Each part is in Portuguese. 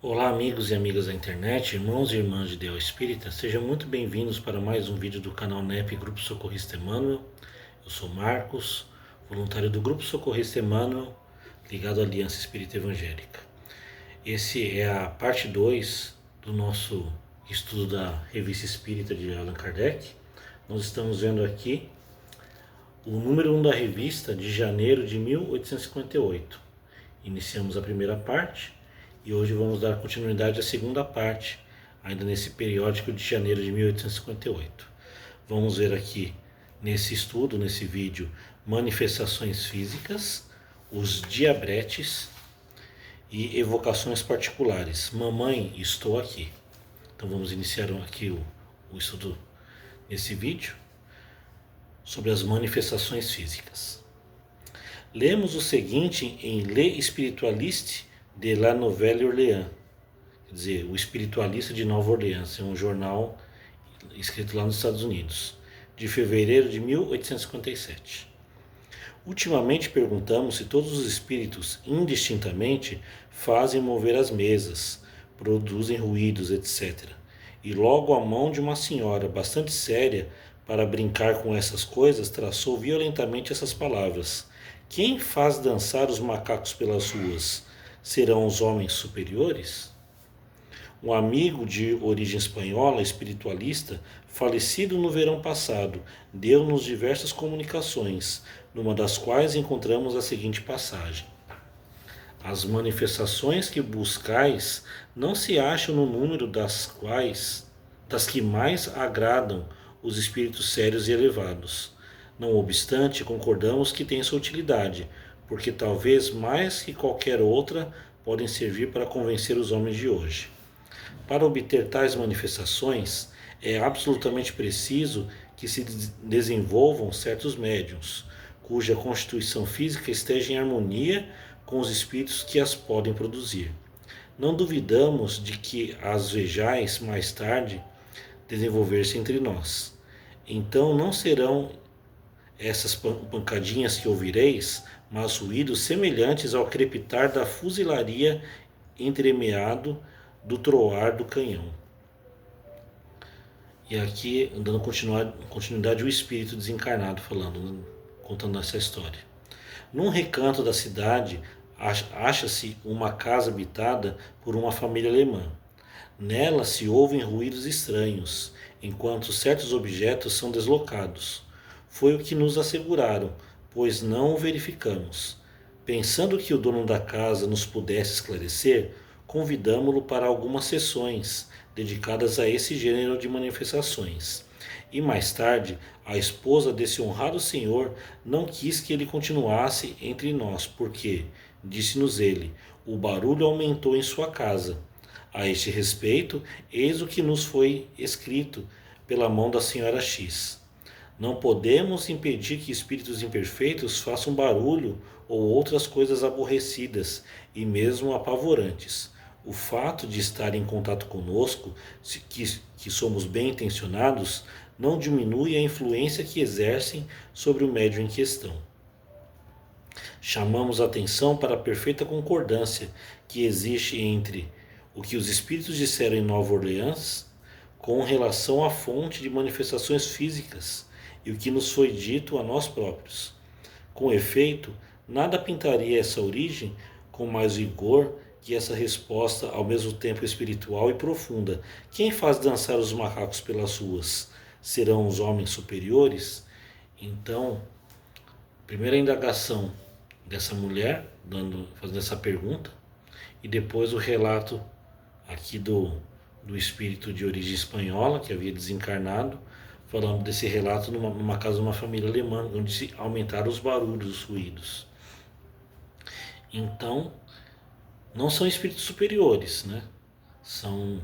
Olá, amigos e amigas da internet, irmãos e irmãs de Deus Espírita, sejam muito bem-vindos para mais um vídeo do canal NEP Grupo Socorrista Emmanuel. Eu sou Marcos, voluntário do Grupo Socorrista Emmanuel, ligado à Aliança Espírita Evangélica. Esse é a parte 2 do nosso estudo da Revista Espírita de Allan Kardec. Nós estamos vendo aqui o número 1 da revista de janeiro de 1858. Iniciamos a primeira parte e hoje vamos dar continuidade à segunda parte, ainda nesse periódico de janeiro de 1858. Vamos ver aqui nesse estudo, nesse vídeo, manifestações físicas, os diabretes e evocações particulares. Mamãe, estou aqui. Então vamos iniciar aqui o estudo nesse vídeo sobre as manifestações físicas. Lemos o seguinte em Le Spiritualiste de la Nouvelle-Orléans, quer dizer, o Espiritualista de Nova Orleans, é um jornal escrito lá nos Estados Unidos, de fevereiro de 1857. Ultimamente perguntamos se todos os espíritos, indistintamente, fazem mover as mesas, produzem ruídos, etc. E logo a mão de uma senhora bastante séria para brincar com essas coisas traçou violentamente essas palavras: quem faz dançar os macacos pelas ruas? Serão os homens superiores? Um amigo de origem espanhola, espiritualista, falecido no verão passado, deu-nos diversas comunicações, numa das quais encontramos a seguinte passagem: as manifestações que buscais não se acham no número das que mais agradam os espíritos sérios e elevados. Não obstante, concordamos que têm sua utilidade, porque talvez mais que qualquer outra podem servir para convencer os homens de hoje. Para obter tais manifestações, é absolutamente preciso que se desenvolvam certos médiuns, cuja constituição física esteja em harmonia com os espíritos que as podem produzir. Não duvidamos de que as vejais mais tarde desenvolver-se entre nós. Então não serão essas pancadinhas que ouvireis, mas ruídos semelhantes ao crepitar da fuzilaria entremeado do troar do canhão. E aqui, dando continuidade, o espírito desencarnado falando, contando essa história. Num recanto da cidade, acha-se uma casa habitada por uma família alemã. Nela se ouvem ruídos estranhos, enquanto certos objetos são deslocados. Foi o que nos asseguraram, pois não o verificamos. Pensando que o dono da casa nos pudesse esclarecer, convidamo-lo para algumas sessões dedicadas a esse gênero de manifestações. E mais tarde, a esposa desse honrado senhor não quis que ele continuasse entre nós, porque, disse-nos ele, o barulho aumentou em sua casa. A este respeito, eis o que nos foi escrito pela mão da senhora X. Não podemos impedir que espíritos imperfeitos façam barulho ou outras coisas aborrecidas e mesmo apavorantes. O fato de estar em contato conosco, que somos bem intencionados, não diminui a influência que exercem sobre o médium em questão. Chamamos a atenção para a perfeita concordância que existe entre o que os espíritos disseram em Nova Orleans com relação à fonte de manifestações físicas e o que nos foi dito a nós próprios. Com efeito, nada pintaria essa origem com mais vigor que essa resposta, ao mesmo tempo espiritual e profunda. Quem faz dançar os macacos pelas ruas? Serão os homens superiores? Então, primeira indagação dessa mulher, fazendo essa pergunta, e depois o relato aqui do espírito de origem espanhola, que havia desencarnado, falando desse relato numa casa de uma família alemã, onde se aumentaram os barulhos, os ruídos. Então, não são espíritos superiores, né? São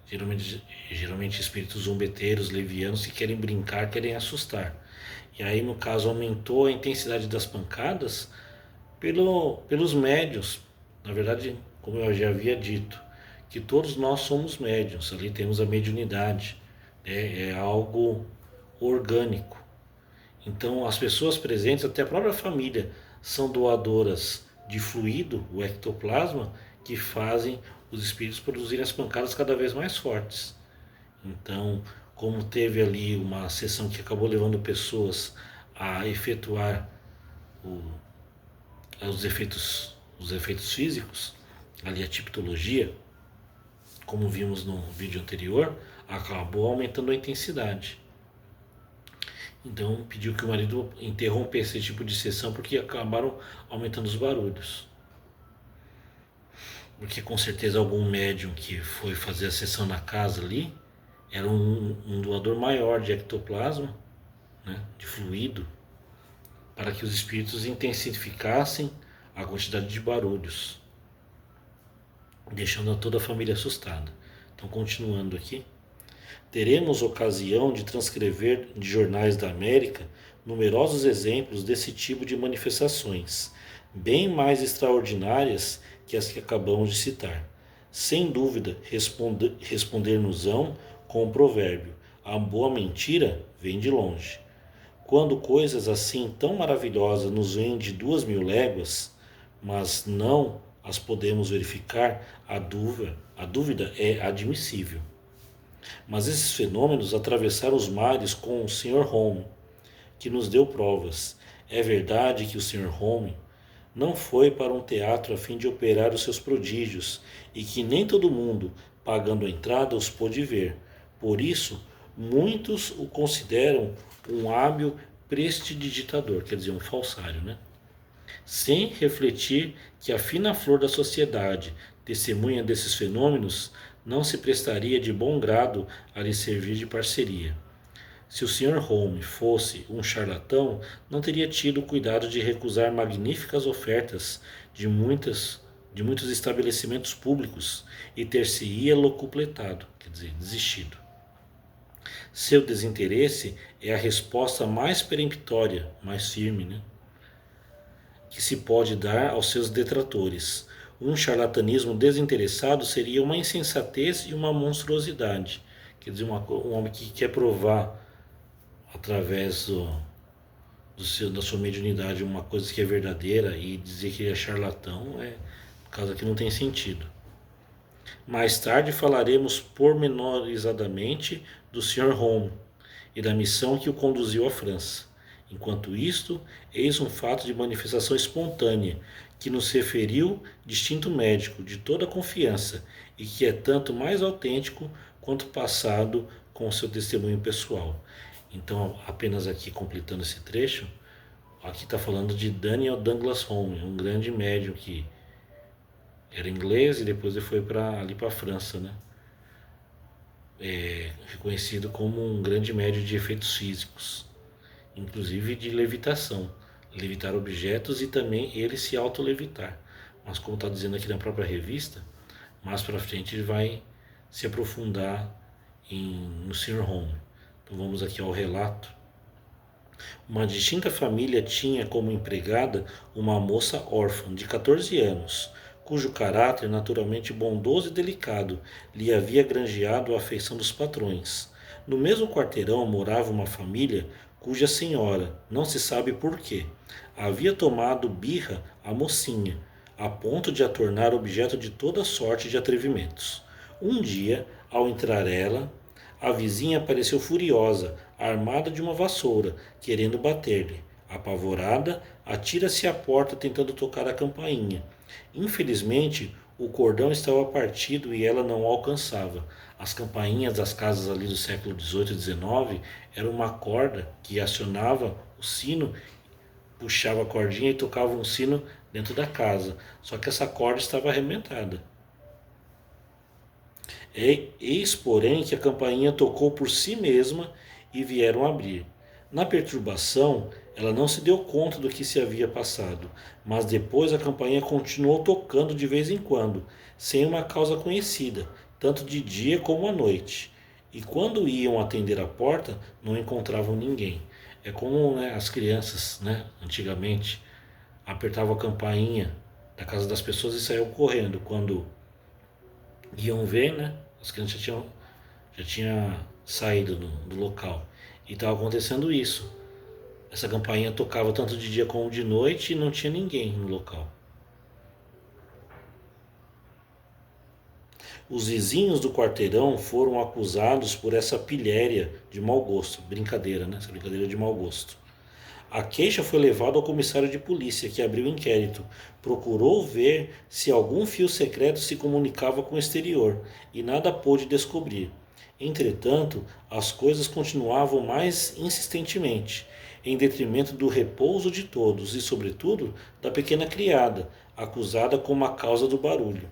geralmente espíritos zombeteiros, levianos, que querem brincar, querem assustar. E aí, no caso, aumentou a intensidade das pancadas pelos médiuns. Na verdade, como eu já havia dito, que todos nós somos médiuns, ali temos a mediunidade, é algo orgânico. Então, as pessoas presentes, até a própria família, são doadoras de fluido, o ectoplasma, que fazem os espíritos produzirem as pancadas cada vez mais fortes. Então, como teve ali uma sessão que acabou levando pessoas a efetuar o, os efeitos físicos, ali a tipologia, como vimos no vídeo anterior, acabou aumentando a intensidade. Então pediu que o marido interrompesse esse tipo de sessão porque acabaram aumentando os barulhos. Porque com certeza algum médium que foi fazer a sessão na casa ali era um doador maior de ectoplasma, né, de fluido, para que os espíritos intensificassem a quantidade de barulhos, deixando toda a família assustada. Então, continuando aqui, teremos ocasião de transcrever de jornais da América numerosos exemplos desse tipo de manifestações, bem mais extraordinárias que as que acabamos de citar. Sem dúvida, responder-nos-ão com o provérbio: a boa mentira vem de longe. Quando coisas assim tão maravilhosas nos vêm de 2.000 léguas, mas não as podemos verificar, a dúvida é admissível. Mas esses fenômenos atravessaram os mares com o Sr. Home, que nos deu provas. É verdade que o Sr. Home não foi para um teatro a fim de operar os seus prodígios, e que nem todo mundo, pagando a entrada, os pôde ver. Por isso, muitos o consideram um hábil prestidigitador, quer dizer, um falsário, né? Sem refletir que a fina flor da sociedade, testemunha desses fenômenos, não se prestaria de bom grado a lhe servir de parceria. Se o Sr. Home fosse um charlatão, não teria tido o cuidado de recusar magníficas ofertas de muitos estabelecimentos públicos e ter-se-ia locupletado, quer dizer, desistido. Seu desinteresse é a resposta mais peremptória, mais firme, né, que se pode dar aos seus detratores. Um charlatanismo desinteressado seria uma insensatez e uma monstruosidade. Quer dizer, um homem que quer provar através da sua mediunidade uma coisa que é verdadeira e dizer que é charlatão é caso que não tem sentido. Mais tarde falaremos pormenorizadamente do Sr. Home e da missão que o conduziu à França. Enquanto isto, eis um fato de manifestação espontânea que nos referiu distinto médico de toda confiança e que é tanto mais autêntico quanto passado com seu testemunho pessoal. Então, apenas aqui completando esse trecho, aqui está falando de Daniel Douglas Home, um grande médium que era inglês e depois ele foi ali para a França, né? Reconhecido como um grande médium de efeitos físicos, inclusive de levitação, levitar objetos e também ele se auto-levitar. Mas como está dizendo aqui na própria revista, mais para frente ele vai se aprofundar no Sr. Home. Então vamos aqui ao relato. Uma distinta família tinha como empregada uma moça órfã de 14 anos, cujo caráter, naturalmente bondoso e delicado, lhe havia granjeado a afeição dos patrões. No mesmo quarteirão morava uma família cuja senhora, não se sabe por quê, havia tomado birra à mocinha, a ponto de a tornar objeto de toda sorte de atrevimentos. Um dia, ao entrar ela, a vizinha apareceu furiosa, armada de uma vassoura, querendo bater-lhe. Apavorada, atira-se à porta tentando tocar a campainha. Infelizmente, o cordão estava partido e ela não o alcançava. As campainhas das casas ali do século XVIII e XIX eram uma corda que acionava o sino, puxava a cordinha e tocava um sino dentro da casa. Só que essa corda estava arrebentada. Eis, porém, que a campainha tocou por si mesma e vieram abrir. Na perturbação, ela não se deu conta do que se havia passado, mas depois a campainha continuou tocando de vez em quando, sem uma causa conhecida, tanto de dia como à noite. E quando iam atender a porta, não encontravam ninguém. É como, né, as crianças, né, antigamente apertavam a campainha da casa das pessoas e saíam correndo. Quando iam ver, né, as crianças já tinham saído do local. E estava acontecendo isso. Essa campainha tocava tanto de dia como de noite e não tinha ninguém no local. Os vizinhos do quarteirão foram acusados por essa pilhéria de mau gosto. Brincadeira, né? Essa brincadeira de mau gosto. A queixa foi levada ao comissário de polícia, que abriu o inquérito. Procurou ver se algum fio secreto se comunicava com o exterior e nada pôde descobrir. Entretanto, as coisas continuavam mais insistentemente, em detrimento do repouso de todos e, sobretudo, da pequena criada, acusada como a causa do barulho.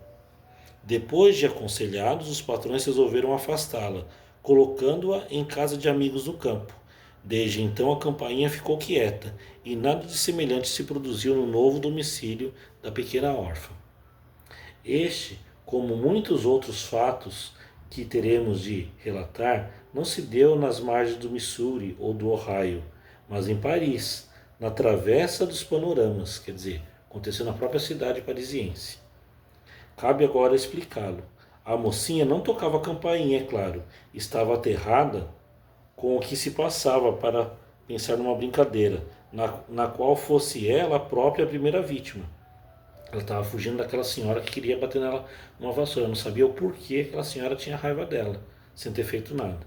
Depois de aconselhados, os patrões resolveram afastá-la, colocando-a em casa de amigos no campo. Desde então a campainha ficou quieta, e nada de semelhante se produziu no novo domicílio da pequena órfã. Este, como muitos outros fatos que teremos de relatar, não se deu nas margens do Missouri ou do Ohio, mas em Paris, na Travessa dos Panoramas, quer dizer, aconteceu na própria cidade parisiense. Cabe agora explicá-lo. A mocinha não tocava campainha, é claro, estava aterrada com o que se passava para pensar numa brincadeira, na qual fosse ela a própria primeira vítima. Ela estava fugindo daquela senhora que queria bater nela uma vassoura. Não sabia o porquê aquela senhora tinha raiva dela, sem ter feito nada.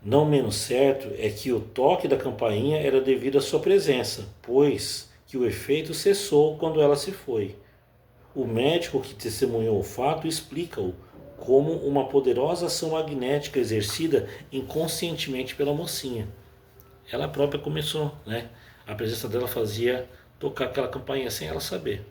Não menos certo é que o toque da campainha era devido à sua presença, pois que o efeito cessou quando ela se foi. O médico que testemunhou o fato explica-o como uma poderosa ação magnética exercida inconscientemente pela mocinha. Ela própria começou, né? A presença dela fazia tocar aquela campainha sem ela saber.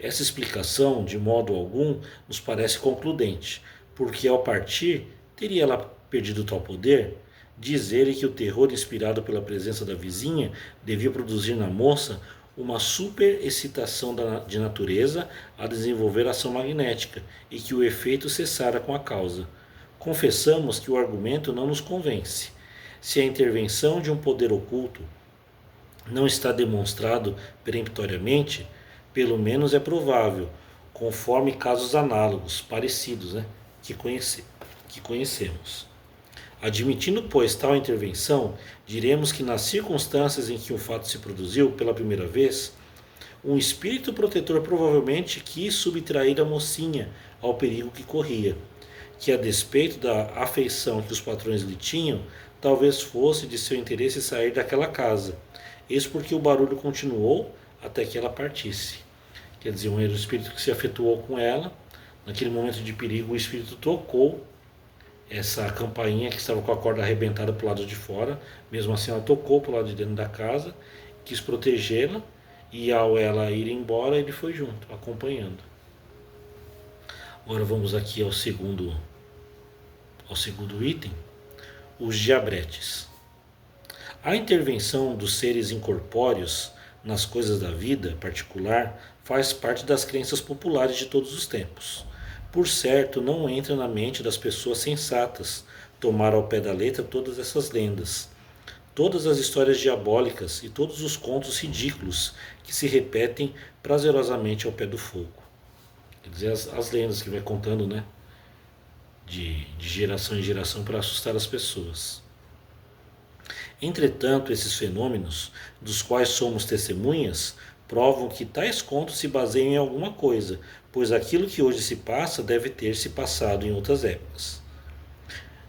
Essa explicação, de modo algum, nos parece concludente, porque ao partir, teria ela perdido tal poder? Diz ele que o terror inspirado pela presença da vizinha devia produzir na moça uma superexcitação de natureza a desenvolver ação magnética e que o efeito cessara com a causa. Confessamos que o argumento não nos convence. Se a intervenção de um poder oculto não está demonstrado peremptoriamente, pelo menos é provável, conforme casos análogos, parecidos, né, que conhecemos. Admitindo, pois, tal intervenção, diremos que nas circunstâncias em que o fato se produziu pela primeira vez, um espírito protetor provavelmente quis subtrair a mocinha ao perigo que corria, que a despeito da afeição que os patrões lhe tinham, talvez fosse de seu interesse sair daquela casa. Isso porque o barulho continuou até que ela partisse. Quer dizer, um espírito que se afetuou com ela, naquele momento de perigo, o espírito tocou essa campainha que estava com a corda arrebentada para o lado de fora. Mesmo assim, ela tocou para o lado de dentro da casa, quis protegê-la, e ao ela ir embora, ele foi junto, acompanhando. Agora vamos aqui ao segundo item, os diabretes. A intervenção dos seres incorpóreos nas coisas da vida particular faz parte das crenças populares de todos os tempos. Por certo, não entra na mente das pessoas sensatas tomar ao pé da letra todas essas lendas, todas as histórias diabólicas e todos os contos ridículos que se repetem prazerosamente ao pé do fogo. Quer dizer, as lendas que vai contando, né, de geração em geração para assustar as pessoas. Entretanto, esses fenômenos, dos quais somos testemunhas, provam que tais contos se baseiam em alguma coisa, pois aquilo que hoje se passa deve ter se passado em outras épocas.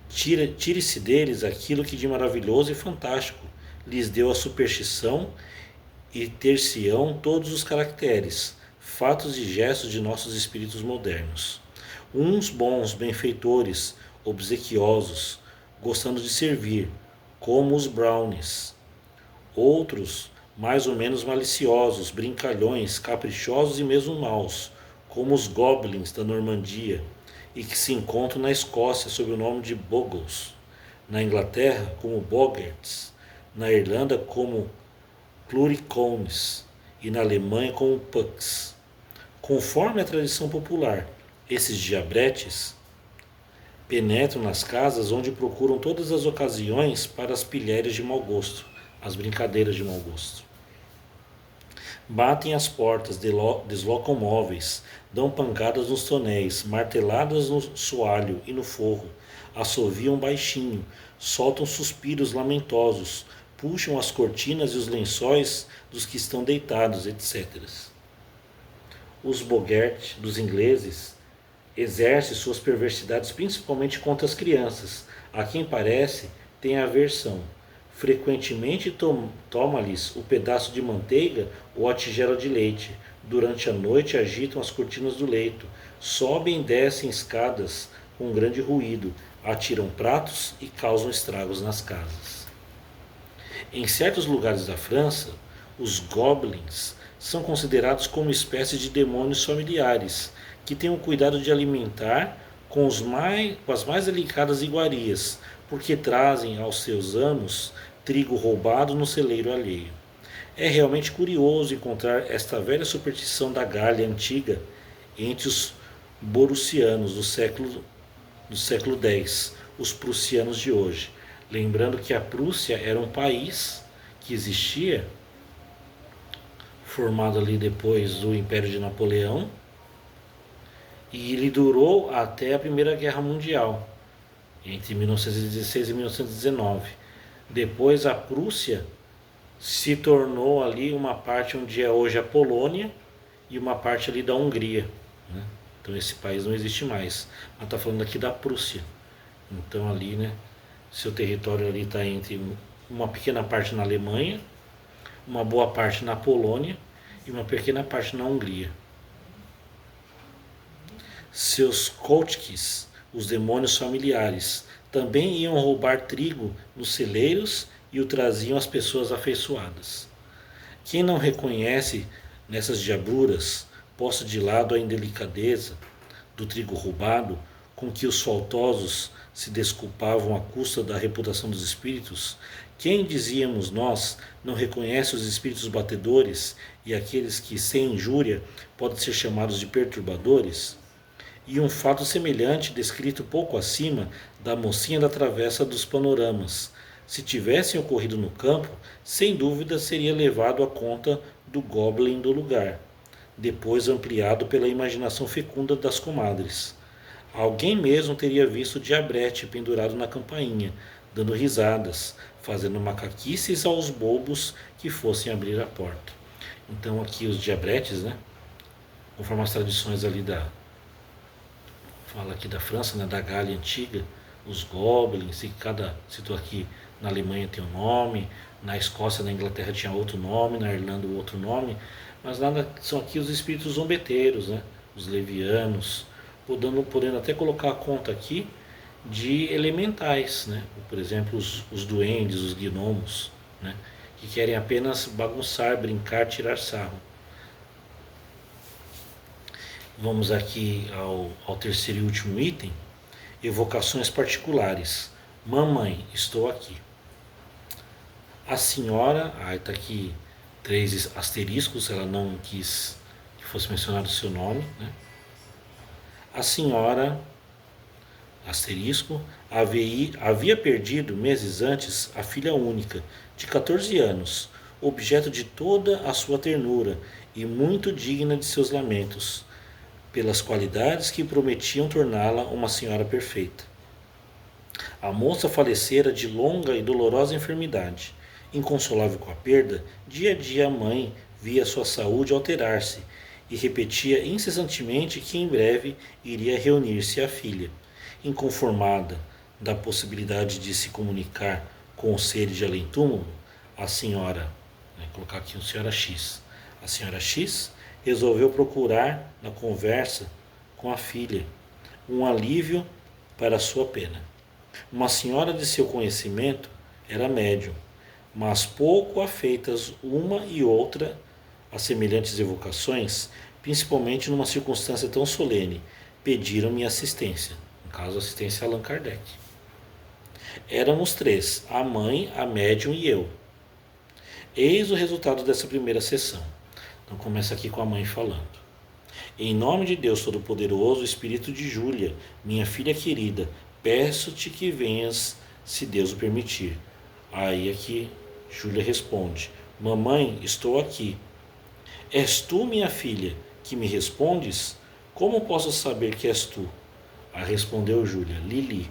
Tire-se deles aquilo que de maravilhoso e fantástico lhes deu a superstição e ter-se-ão todos os caracteres, fatos e gestos de nossos espíritos modernos. Uns bons benfeitores, obsequiosos, gostando de servir, como os brownies. Outros, mais ou menos maliciosos, brincalhões, caprichosos e mesmo maus, como os goblins da Normandia, e que se encontram na Escócia sob o nome de Bogles, na Inglaterra como Boggarts, na Irlanda como Cluricones e na Alemanha como Pucks. Conforme a tradição popular, esses diabretes penetram nas casas onde procuram todas as ocasiões para as pilhérias de mau gosto, as brincadeiras de mau gosto. Batem as portas, deslocam móveis, dão pancadas nos tonéis, marteladas no soalho e no forro, assoviam baixinho, soltam suspiros lamentosos, puxam as cortinas e os lençóis dos que estão deitados, etc. Os Boggart dos ingleses exerce suas perversidades principalmente contra as crianças, a quem parece tem aversão. Frequentemente toma-lhes o pedaço de manteiga ou a tigela de leite. Durante a noite agitam as cortinas do leito, sobem e descem escadas com grande ruído, atiram pratos e causam estragos nas casas. Em certos lugares da França, os goblins são considerados como espécies de demônios familiares, que têm o cuidado de alimentar com as mais delicadas iguarias, porque trazem aos seus amos trigo roubado no celeiro alheio. É realmente curioso encontrar esta velha superstição da Gália antiga entre os borussianos do século X, os prussianos de hoje. Lembrando que a Prússia era um país que existia, formado ali depois do Império de Napoleão, e ele durou até a Primeira Guerra Mundial, entre 1916 e 1919. Depois a Prússia se tornou ali uma parte onde é hoje a Polônia e uma parte ali da Hungria, né? Então esse país não existe mais. Mas está falando aqui da Prússia. Então ali, né, seu território ali está entre uma pequena parte na Alemanha, uma boa parte na Polônia e uma pequena parte na Hungria. Seus Kolchis, os demônios familiares, também iam roubar trigo nos celeiros e o traziam às pessoas afeiçoadas. Quem não reconhece nessas diabruras, posta de lado a indelicadeza do trigo roubado, com que os faltosos se desculpavam à custa da reputação dos espíritos, quem, dizíamos nós, não reconhece os espíritos batedores e aqueles que, sem injúria, podem ser chamados de perturbadores? E um fato semelhante, descrito pouco acima, da mocinha da travessa dos panoramas. Se tivessem ocorrido no campo, sem dúvida seria levado à conta do goblin do lugar, depois ampliado pela imaginação fecunda das comadres. Alguém mesmo teria visto o diabrete pendurado na campainha, dando risadas, fazendo macaquices aos bobos que fossem abrir a porta. Então aqui os diabretes, né, conforme as tradições ali fala aqui da França, né, da Gália antiga, os goblins, e cada citou aqui na Alemanha tem um nome, na Escócia, na Inglaterra tinha outro nome, na Irlanda outro nome, mas nada, são aqui os espíritos zombeteiros, né, os levianos, podendo até colocar a conta aqui de elementais, né, por exemplo os duendes, os gnomos, né, que querem apenas bagunçar, brincar, tirar sarro. Vamos aqui ao terceiro e último item, evocações particulares. Mamãe, estou aqui. A senhora, está aqui 3 asteriscos, ela não quis que fosse mencionado o seu nome, né? A senhora, asterisco, havia perdido meses antes a filha única, de 14 anos, objeto de toda a sua ternura e muito digna de seus lamentos, pelas qualidades que prometiam torná-la uma senhora perfeita. A moça falecera de longa e dolorosa enfermidade. Inconsolável com a perda, dia a dia a mãe via sua saúde alterar-se e repetia incessantemente que em breve iria reunir-se à filha. Inconformada da possibilidade de se comunicar com os seres de além-túmulo, a senhora, vou colocar aqui a senhora X, a senhora X resolveu procurar na conversa com a filha um alívio para a sua pena. Uma senhora de seu conhecimento era médium, mas pouco afeitas uma e outra a semelhantes evocações, principalmente numa circunstância tão solene, pediram minha assistência, no caso assistência a Allan Kardec. Éramos 3, a mãe, a médium e eu. Eis o resultado dessa primeira sessão. Então começa aqui com a mãe falando. Em nome de Deus Todo-Poderoso, Espírito de Júlia, minha filha querida, peço-te que venhas, se Deus o permitir. Aí aqui Júlia responde, mamãe, estou aqui. És tu, minha filha, que me respondes? Como posso saber que és tu? Aí respondeu Júlia, Lili.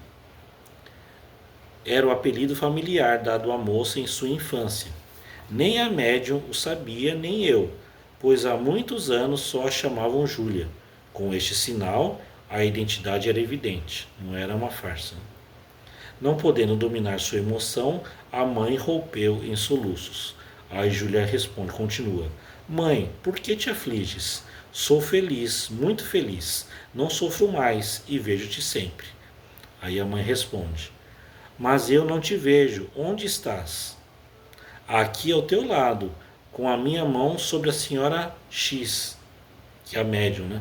Era o apelido familiar dado à moça em sua infância. Nem a médium o sabia, nem eu, pois há muitos anos só a chamavam Júlia. Com este sinal, a identidade era evidente, não era uma farsa. Não podendo dominar sua emoção, a mãe rompeu em soluços. Aí Júlia responde, continua: Mãe, por que te afliges? Sou feliz, muito feliz. Não sofro mais e vejo-te sempre. Aí a mãe responde: Mas eu não te vejo. Onde estás? Aqui ao teu lado, com a minha mão sobre a senhora X, que é a médium, né?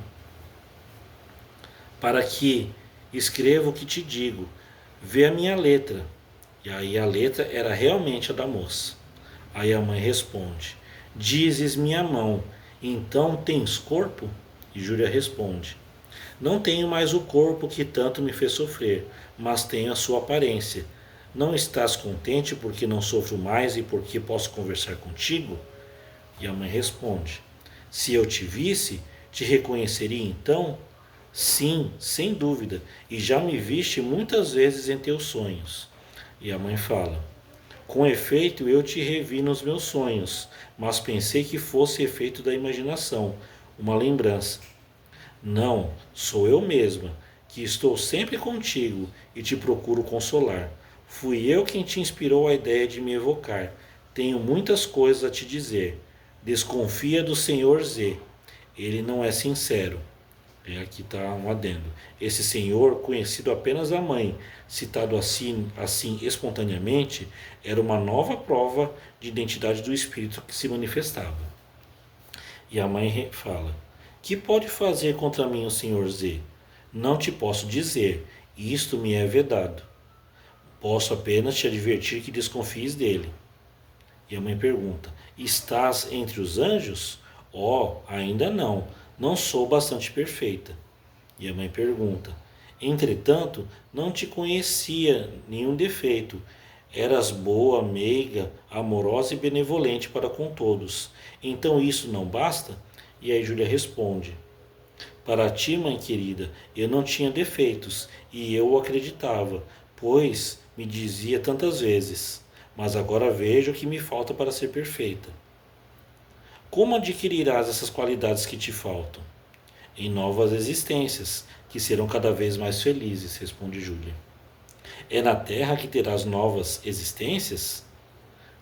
Para que escreva o que te digo. Vê a minha letra. E aí a letra era realmente a da moça. Aí a mãe responde: Dizes minha mão, então tens corpo? E Júlia responde: Não tenho mais o corpo que tanto me fez sofrer, mas tenho a sua aparência. Não estás contente porque não sofro mais e porque posso conversar contigo? E a mãe responde: Se eu te visse, te reconheceria então? Sim, sem dúvida, e já me viste muitas vezes em teus sonhos. E a mãe fala: Com efeito, eu te revi nos meus sonhos, mas pensei que fosse efeito da imaginação, uma lembrança. Não, sou eu mesma, que estou sempre contigo e te procuro consolar. Fui eu quem te inspirou a ideia de me evocar. Tenho muitas coisas a te dizer. Desconfia do Senhor Z. Ele não é sincero. E aqui está um adendo. Esse senhor, conhecido apenas da mãe, citado assim espontaneamente, era uma nova prova de identidade do espírito que se manifestava. E a mãe fala: Que pode fazer contra mim o senhor Z? Não te posso dizer, isto me é vedado. Posso apenas te advertir que desconfies dele. E a mãe pergunta: Estás entre os anjos? Oh, ainda não. Não sou bastante perfeita. E a mãe pergunta: Entretanto, não te conhecia nenhum defeito. Eras boa, meiga, amorosa e benevolente para com todos. Então isso não basta? E aí Júlia responde: Para ti, mãe querida, eu não tinha defeitos, e eu o acreditava, pois me dizia tantas vezes. Mas agora vejo que me falta para ser perfeita. Como adquirirás essas qualidades que te faltam? Em novas existências, que serão cada vez mais felizes, responde Júlia. É na Terra que terás novas existências?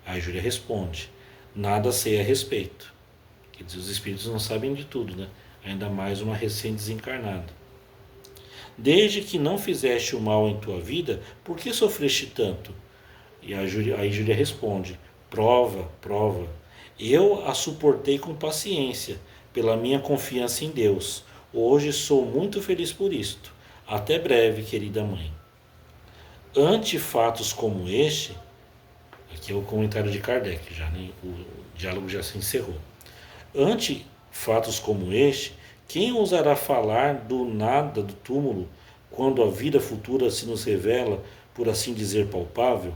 Aí Júlia responde: Nada sei a respeito. Quer dizer, os espíritos não sabem de tudo, né? Ainda mais uma recém-desencarnada. Desde que não fizeste o mal em tua vida, por que sofreste tanto? E aí Júlia responde: Prova, prova. Eu a suportei com paciência, pela minha confiança em Deus. Hoje sou muito feliz por isto. Até breve, querida mãe. Ante fatos como este, aqui é o comentário de Kardec, já, né? O diálogo já se encerrou. Ante fatos como este, quem ousará falar do nada do túmulo, quando a vida futura se nos revela, por assim dizer, palpável?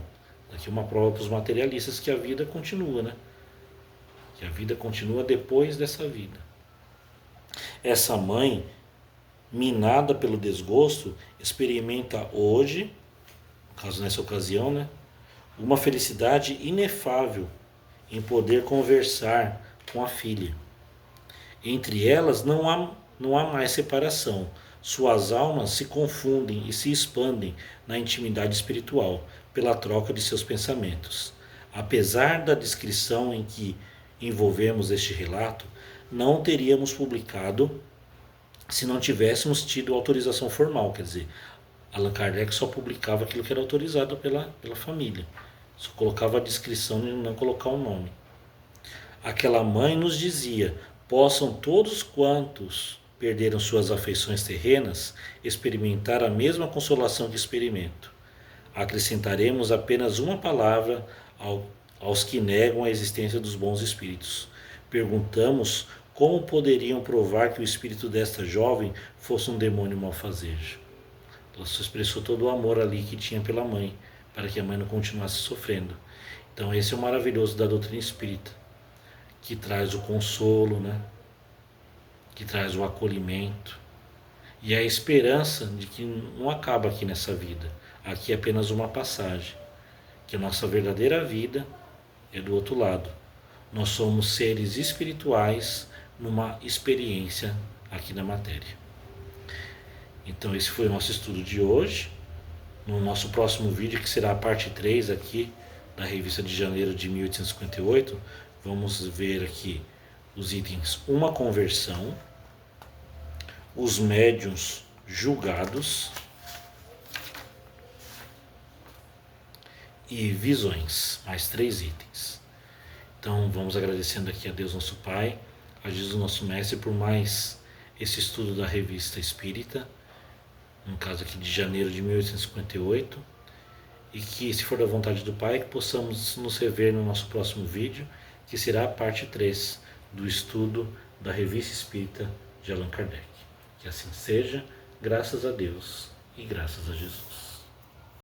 Aqui é uma prova para os materialistas que a vida continua, né? Que a vida continua depois dessa vida. Essa mãe, minada pelo desgosto, experimenta hoje, no caso nessa ocasião, né, uma felicidade inefável em poder conversar com a filha. Entre elas não há mais separação. Suas almas se confundem e se expandem na intimidade espiritual pela troca de seus pensamentos. Apesar da descrição em que envolvemos este relato, não teríamos publicado se não tivéssemos tido autorização formal. Quer dizer, Allan Kardec só publicava aquilo que era autorizado pela família. Só colocava a descrição e não colocar o nome. Aquela mãe nos dizia: possam todos quantos perderam suas afeições terrenas experimentar a mesma consolação que experimento. Acrescentaremos apenas uma palavra aos que negam a existência dos bons espíritos. Perguntamos como poderiam provar que o espírito desta jovem fosse um demônio malfazejo. Ela só expressou todo o amor ali que tinha pela mãe, para que a mãe não continuasse sofrendo. Então esse é o maravilhoso da doutrina espírita, que traz o consolo, né? Que traz o acolhimento e a esperança de que não acaba aqui nessa vida. Aqui é apenas uma passagem, que a nossa verdadeira vida é do outro lado. Nós somos seres espirituais numa experiência aqui na matéria. Então esse foi o nosso estudo de hoje. No nosso próximo vídeo, que será a parte 3 aqui da revista de janeiro de 1858, vamos ver aqui os itens: uma conversão, os médiuns julgados e visões, mais 3 itens. Então vamos agradecendo aqui a Deus nosso Pai, a Jesus nosso Mestre, por mais esse estudo da revista Espírita, no caso aqui de janeiro de 1858, e que, se for da vontade do Pai, que possamos nos rever no nosso próximo vídeo, que será a parte 3 do estudo da Revista Espírita de Allan Kardec. Que assim seja, graças a Deus e graças a Jesus.